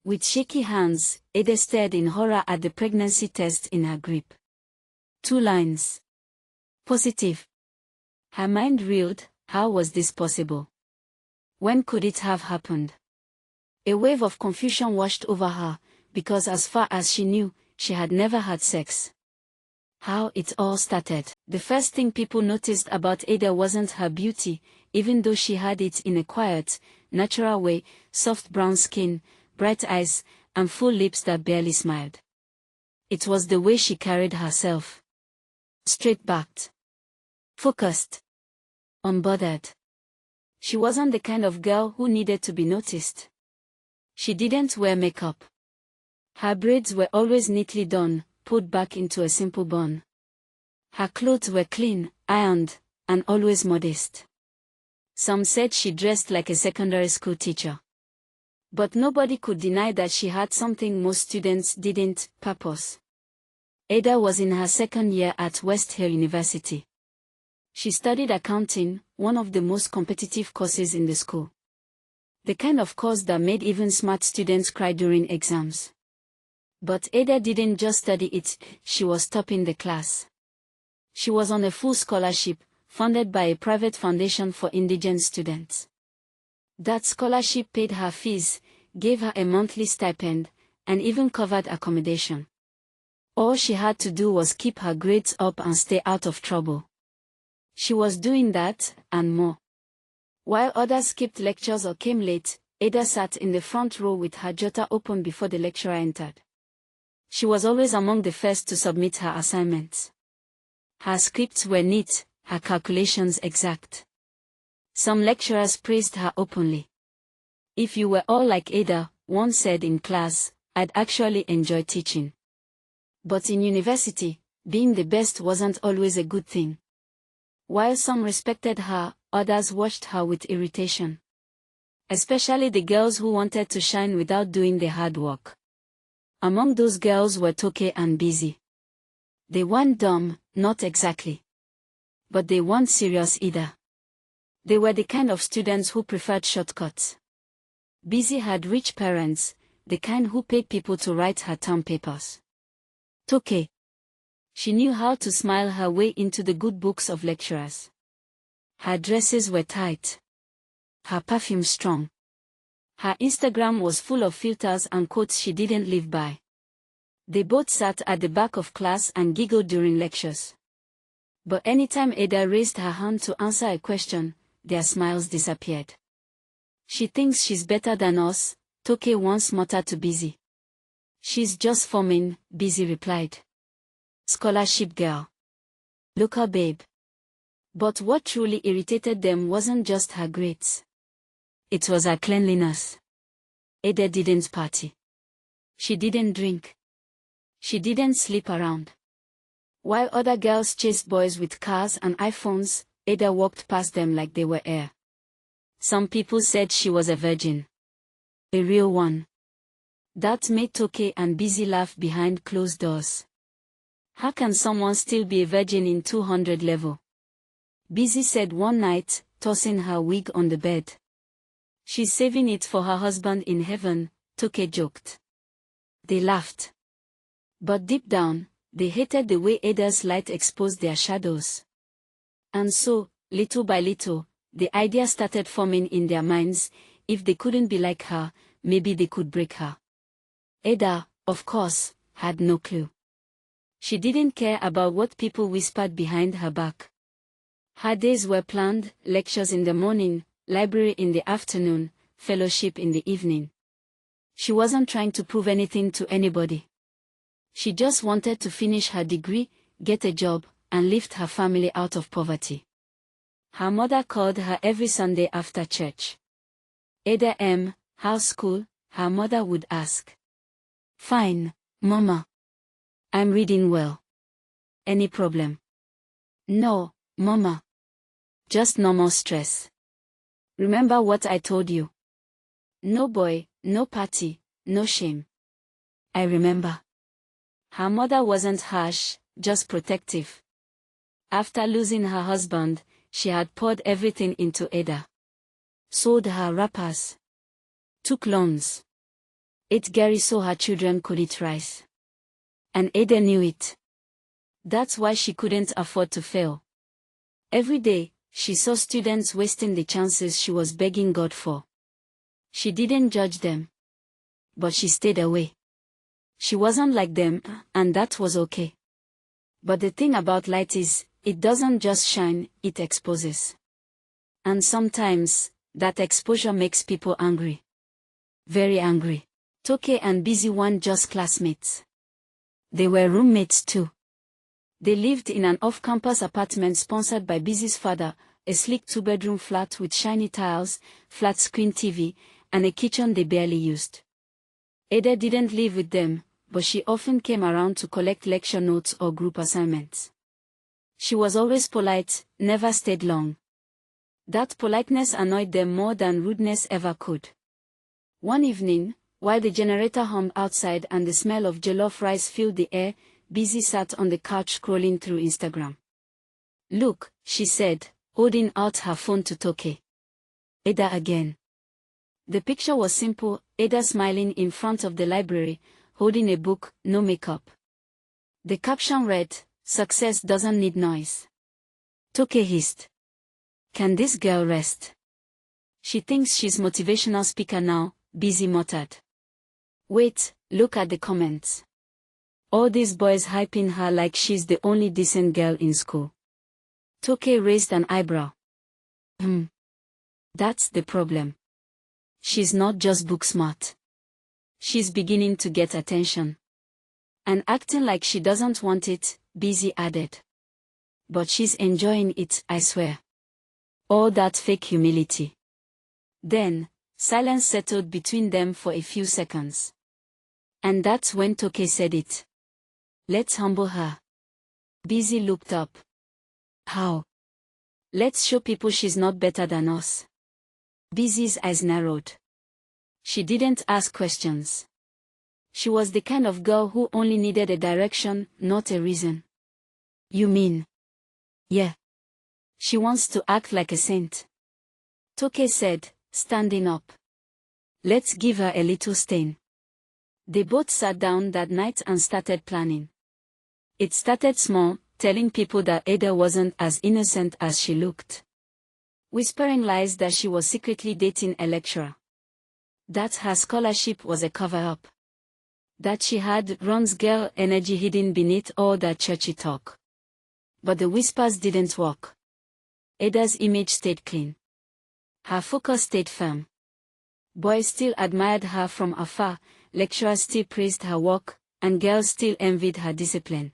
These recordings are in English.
With shaky hands, Ada stared in horror at the pregnancy test in her grip. 2 lines. Positive. Her mind reeled. How was this possible? When could it have happened? A wave of confusion washed over her, because as far as she knew, she had never had sex. How it all started. The first thing people noticed about Ada wasn't her beauty, even though she had it in a quiet, natural way: soft brown skin, bright eyes, and full lips that barely smiled. It was the way she carried herself. Straight-backed. Focused. Unbothered. She wasn't the kind of girl who needed to be noticed. She didn't wear makeup. Her braids were always neatly done, put back into a simple bun. Her clothes were clean, ironed, and always modest. Some said she dressed like a secondary school teacher. But nobody could deny that she had something most students didn't: purpose. Ada was in her 2nd year at West Hill University. She studied accounting, one of the most competitive courses in the school. The kind of course that made even smart students cry during exams. But Ada didn't just study it, she was topping the class. She was on a full scholarship, funded by a private foundation for indigent students. That scholarship paid her fees, gave her a monthly stipend, and even covered accommodation. All she had to do was keep her grades up and stay out of trouble. She was doing that, and more. While others skipped lectures or came late, Ada sat in the front row with her jotter open before the lecturer entered. She was always among the first to submit her assignments. Her scripts were neat, her calculations exact. Some lecturers praised her openly. "If you were all like Ada," one said in class, "I'd actually enjoy teaching." But in university, being the best wasn't always a good thing. While some respected her, others watched her with irritation. Especially the girls who wanted to shine without doing the hard work. Among those girls were Toke and Busy. They weren't dumb, not exactly. But they weren't serious either. They were the kind of students who preferred shortcuts. Busy had rich parents, the kind who paid people to write her term papers. Toke. She knew how to smile her way into the good books of lecturers. Her dresses were tight. Her perfume strong. Her Instagram was full of filters and quotes she didn't live by. They both sat at the back of class and giggled during lectures. But anytime Ada raised her hand to answer a question, their smiles disappeared. "She thinks she's better than us," Toke once muttered to Busy. "She's just forming," Busy replied. Scholarship girl. Local babe. But what truly irritated them wasn't just her grades. It was her cleanliness. Ada didn't party. She didn't drink. She didn't sleep around. While other girls chased boys with cars and iPhones, Ada walked past them like they were air. Some people said she was a virgin. A real one. That made Toke and Busy laugh behind closed doors. How can someone still be a virgin in 200 level? Busy said one night, tossing her wig on the bed. "She's saving it for her husband in heaven," Toke joked. They laughed. But deep down, they hated the way Ada's light exposed their shadows. And so, little by little, the idea started forming in their minds: if they couldn't be like her, maybe they could break her. Ada, of course, had no clue. She didn't care about what people whispered behind her back. Her days were planned: lectures in the morning, library in the afternoon, fellowship in the evening. She wasn't trying to prove anything to anybody. She just wanted to finish her degree, get a job, and lift her family out of poverty. Her mother called her every Sunday after church. "Ada how's school?" her mother would ask. "Fine, Mama. I'm reading well." "Any problem?" "No, Mama. Just normal stress. Remember what I told you? No boy, no party, no shame." "I remember." Her mother wasn't harsh, just protective. After losing her husband, she had poured everything into Ada. Sold her wrappers. Took loans. ate Gary so her children could eat rice. And Ada knew it. That's why she couldn't afford to fail. Every day, she saw students wasting the chances she was begging God for. She didn't judge them. But she stayed away. She wasn't like them, and that was okay. But the thing about light is, it doesn't just shine, it exposes. And sometimes, that exposure makes people angry. Very angry. Toke and Busy weren't just classmates. They were roommates too. They lived in an off-campus apartment sponsored by Busy's father, a sleek two-bedroom flat with shiny tiles, flat-screen TV, and a kitchen they barely used. Ada didn't live with them, but she often came around to collect lecture notes or group assignments. She was always polite, never stayed long. That politeness annoyed them more than rudeness ever could. One evening, while the generator hummed outside and the smell of jollof rice filled the air, Busy sat on the couch scrolling through Instagram. "Look," she said, holding out her phone to Toke. "Ada again." The picture was simple, Ada smiling in front of the library, holding a book, no makeup. The caption read, "Success doesn't need noise." Toke hissed. "Can this girl rest? She thinks she's motivational speaker now," Busy muttered. "Wait, look at the comments. All these boys hyping her like she's the only decent girl in school." Toke raised an eyebrow. That's the problem. She's not just book smart. She's beginning to get attention. And acting like she doesn't want it," Busy added. "But she's enjoying it, I swear. All that fake humility." Then, silence settled between them for a few seconds. And that's when Toke said it. "Let's humble her." Busy looked up. "How?" "Let's show people she's not better than us." Busy's eyes narrowed. She didn't ask questions. She was the kind of girl who only needed a direction, not a reason. "You mean?" "Yeah. She wants to act like a saint," Toke said, standing up. "Let's give her a little stain." They both sat down that night and started planning. It started small, telling people that Ada wasn't as innocent as she looked. Whispering lies that she was secretly dating a lecturer. That her scholarship was a cover-up. That she had Ron's girl energy hidden beneath all that churchy talk. But the whispers didn't work. Ada's image stayed clean. Her focus stayed firm. Boys still admired her from afar, lecturers still praised her work, and girls still envied her discipline.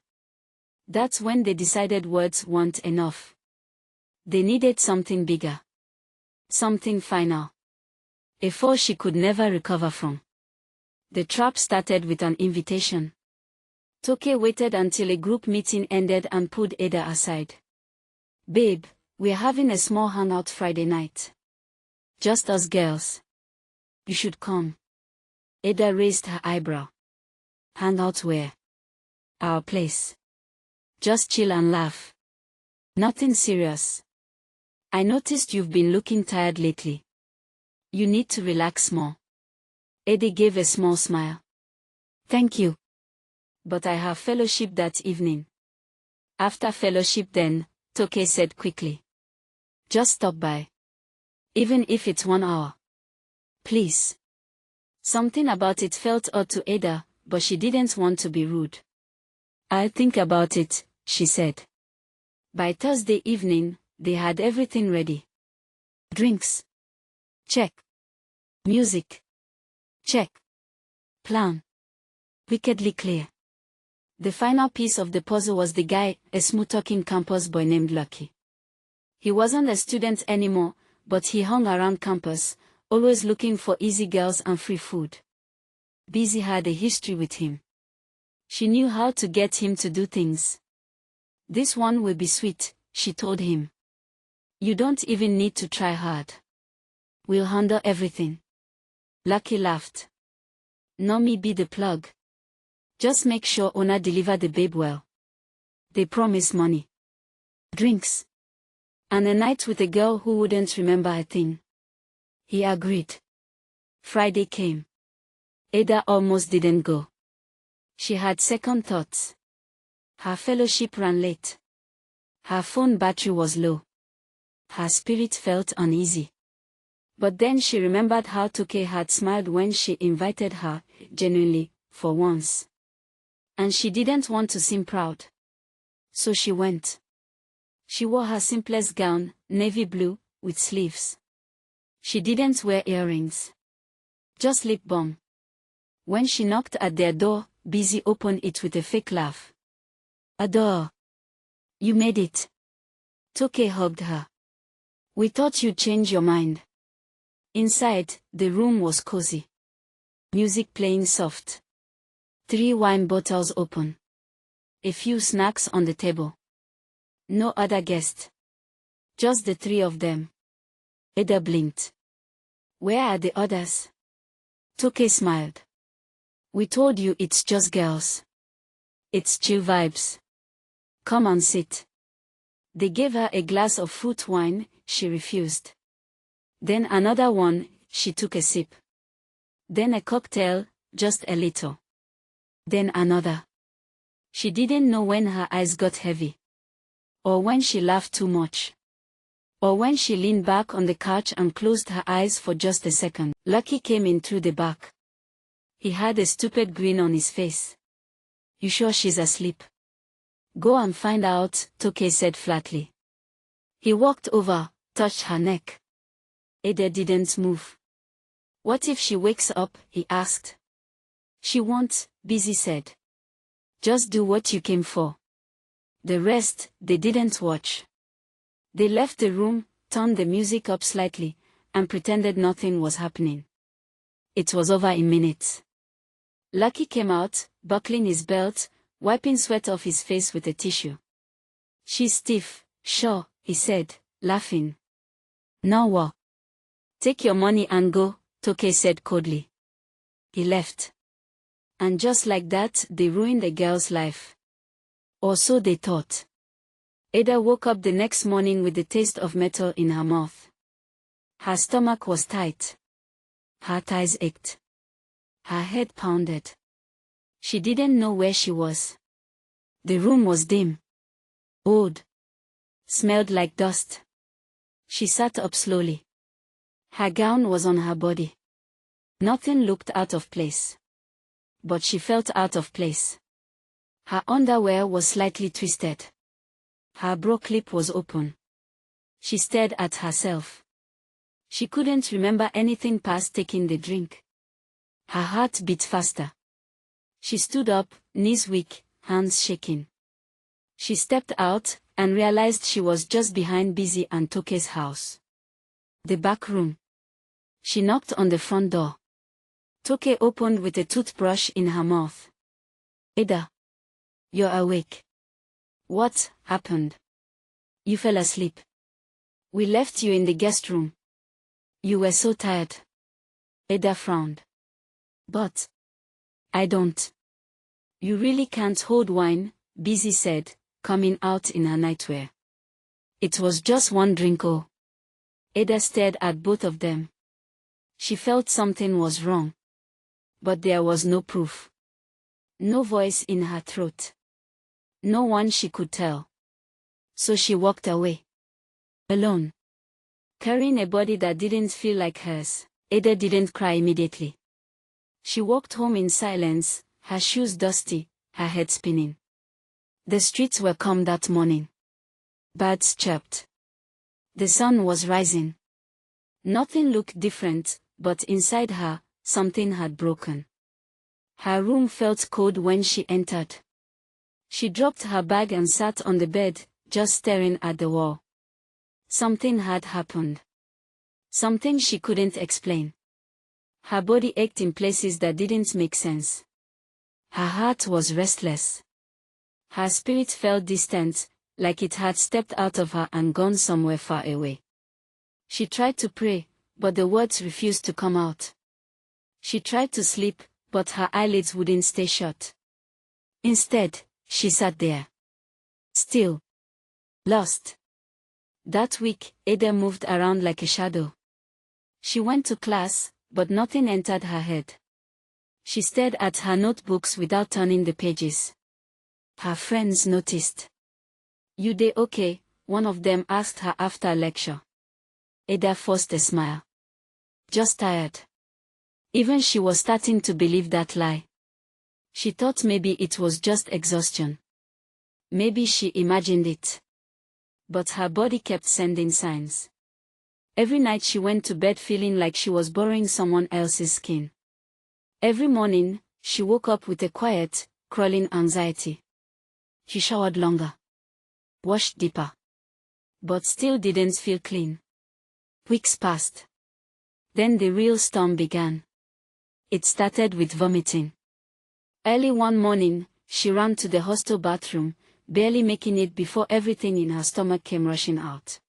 That's when they decided words weren't enough. They needed something bigger. Something final. A force she could never recover from. The trap started with an invitation. Toke waited until a group meeting ended and pulled Ada aside. "Babe, we're having a small hangout Friday night. Just us girls. You should come." Ada raised her eyebrow. "Hangout where?" "Our place. Just chill and laugh. Nothing serious. I noticed you've been looking tired lately. You need to relax more." Eddie gave a small smile. "Thank you. But I have fellowship that evening." "After fellowship then," Toke said quickly. "Just stop by. Even if it's 1 hour. Please." Something about it felt odd to Ada, but she didn't want to be rude. "I'll think about it," she said. By Thursday evening, they had everything ready. Drinks. Check. Music. Check. Plan. Wickedly clear. The final piece of the puzzle was the guy, a smooth-talking campus boy named Lucky. He wasn't a student anymore, but he hung around campus, always looking for easy girls and free food. Busy had a history with him. She knew how to get him to do things. "This one will be sweet," she told him. "You don't even need to try hard. We'll handle everything." Lucky laughed. "Normie be the plug. Just make sure Ona deliver the babe well. They promise money. Drinks. And a night with a girl who wouldn't remember a thing." He agreed. Friday came. Ada almost didn't go. She had second thoughts. Her fellowship ran late. Her phone battery was low. Her spirit felt uneasy. But then she remembered how Toke had smiled when she invited her, genuinely, for once. And she didn't want to seem proud. So she went. She wore her simplest gown, navy blue, with sleeves. She didn't wear earrings. Just lip balm. When she knocked at their door, Busy opened it with a fake laugh. Adore. You made it. Toke hugged her. We thought you'd change your mind. Inside, the room was cozy. Music playing soft. 3 wine bottles open. A few snacks on the table. No other guest. Just the 3 of them. Ada blinked. Where are the others? Toke smiled. We told you it's just girls. It's chill vibes. Come and sit. They gave her a glass of fruit wine, she refused. Then another one, she took a sip. Then a cocktail, just a little. Then another. She didn't know when her eyes got heavy. Or when she laughed too much. Or when she leaned back on the couch and closed her eyes for just a second. Lucky came in through the back. He had a stupid grin on his face. You sure she's asleep? Go and find out, Toke said flatly. He walked over, touched her neck. Ada didn't move. What if she wakes up, he asked. She won't, Busy said. Just do what you came for. The rest, they didn't watch. They left the room, turned the music up slightly, and pretended nothing was happening. It was over in minutes. Lucky came out, buckling his belt, wiping sweat off his face with a tissue. She's stiff, sure, he said, laughing. Now what? Take your money and go, Toke said coldly. He left. And just like that, they ruined the girl's life. Or so they thought. Ada woke up the next morning with the taste of metal in her mouth. Her stomach was tight. Her thighs ached. Her head pounded. She didn't know where she was. The room was dim. Old. Smelled like dust. She sat up slowly. Her gown was on her body. Nothing looked out of place. But she felt out of place. Her underwear was slightly twisted. Her bra clip was open. She stared at herself. She couldn't remember anything past taking the drink. Her heart beat faster. She stood up, knees weak, hands shaking. She stepped out, and realized she was just behind Busy and Toke's house. The back room. She knocked on the front door. Toke opened with a toothbrush in her mouth. Ada. You're awake. What happened? You fell asleep. We left you in the guest room. You were so tired. Ada frowned. But I don't. You really can't hold wine, Busy said, coming out in her nightwear. It was just one drink. Oh. Ada stared at both of them. She felt something was wrong. But there was no proof. No voice in her throat. No one she could tell. So she walked away. Alone. Carrying a body that didn't feel like hers. Ada didn't cry immediately. She walked home in silence, her shoes dusty, her head spinning. The streets were calm that morning. Birds chirped. The sun was rising. Nothing looked different, but inside her, something had broken. Her room felt cold when she entered. She dropped her bag and sat on the bed, just staring at the wall. Something had happened. Something she couldn't explain. Her body ached in places that didn't make sense. Her heart was restless. Her spirit felt distant, like it had stepped out of her and gone somewhere far away. She tried to pray, but the words refused to come out. She tried to sleep, but her eyelids wouldn't stay shut. Instead, she sat there. Still. Lost. That week, Ada moved around like a shadow. She went to class, but nothing entered her head. She stared at her notebooks without turning the pages. Her friends noticed. "You dey okay?" one of them asked her after a lecture. Ada forced a smile. "Just tired." Even she was starting to believe that lie. She thought maybe it was just exhaustion. Maybe she imagined it. But her body kept sending signs. Every night she went to bed feeling like she was borrowing someone else's skin. Every morning, she woke up with a quiet, crawling anxiety. She showered longer. Washed deeper. But still didn't feel clean. Weeks passed. Then the real storm began. It started with vomiting. Early one morning, she ran to the hostel bathroom, barely making it before everything in her stomach came rushing out.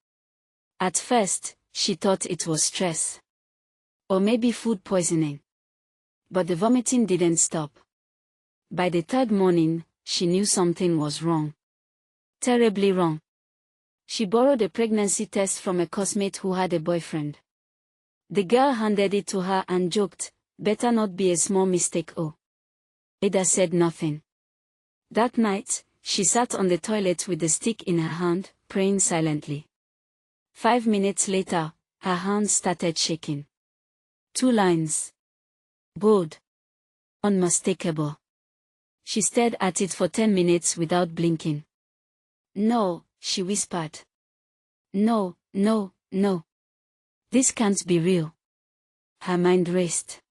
At first, she thought it was stress. Or maybe food poisoning. But the vomiting didn't stop. By the third morning, she knew something was wrong. Terribly wrong. She borrowed a pregnancy test from a classmate who had a boyfriend. The girl handed it to her and joked, "Better not be a small mistake." Oh. Ada said nothing. That night, she sat on the toilet with the stick in her hand, praying silently. 5 minutes later, her hands started shaking. 2 lines. Bold. Unmistakable. She stared at it for 10 minutes without blinking. "No," she whispered. "No, no, no. This can't be real." Her mind raced.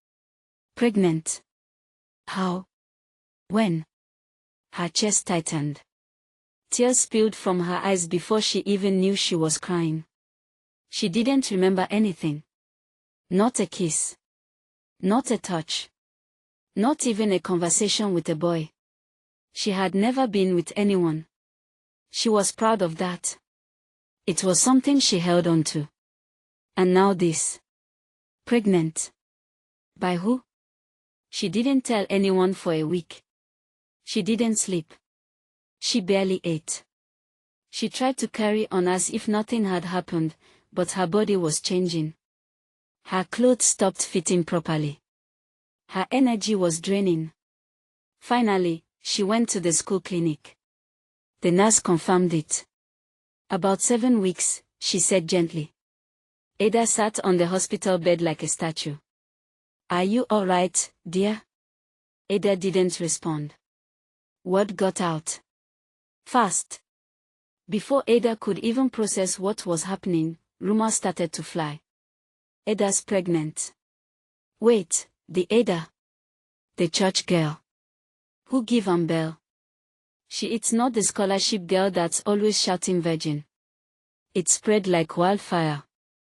Pregnant. How? When? Her chest tightened. Tears spilled from her eyes before she even knew she was crying. She didn't remember anything. Not a kiss. Not a touch. Not even a conversation with a boy. She had never been with anyone. She was proud of that. It was something she held on to. And now this. Pregnant. By who? She didn't tell anyone for a week. She didn't sleep. She barely ate. She tried to carry on as if nothing had happened, but her body was changing. Her clothes stopped fitting properly. Her energy was draining. Finally, she went to the school clinic. The nurse confirmed it. "About 7 weeks," she said gently. Ada sat on the hospital bed like a statue. "Are you all right, dear?" Ada didn't respond. Word got out. Fast. Before Ada could even process what was happening, rumors started to fly. "Ada's pregnant." Wait, the Ada? The church girl. Who give bell? It's not the scholarship girl that's always shouting virgin. It spread like wildfire.